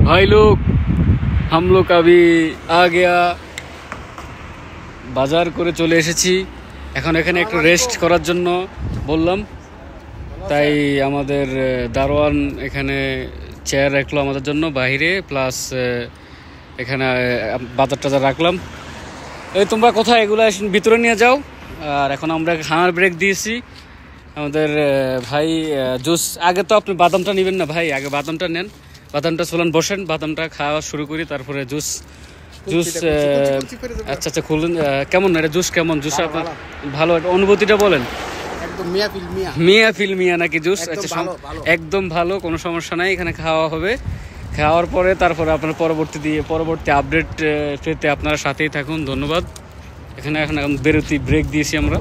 भाई लोग हम लोग अभी आ गया বাজার করে চলে এসেছি এখন এখানে একটু রেস্ট করার জন্য বললাম তাই আমাদের দারোয়ান এখানে চেয়ার রাখলো আমাদের জন্য বাইরে প্লাস এখানে বাজার টাজার রাখলাম এই তোমরা কোথায় এগুলো ভিতরে নিয়ে যাও আর এখন আমরা খানার ব্রেক দিয়েছি আমাদের ভাই জুস আগে তো আপনি বাদামটা নেবেন না ভাই আগে বাদামটা নেন বাদামটা চলুন বসেন বাদামটা খাওয়া শুরু করি তারপরে জুস আচ্ছা আচ্ছা খুলুন কেমন এটা জুস কেমন জুস আপনার ভালো অনুভূতিটা বলেন একদম মিয়া নাকি জুস আচ্ছা একদম ভালো কোনো সমস্যা নাই এখানে খাওয়া হবে খাওয়ার পরে তারপরে আপনার পরবর্তী আপডেট পেতে আপনারা সাথেই থাকুন ধন্যবাদ এখানে এখন বেরোতে ব্রেক দিয়েছি আমরা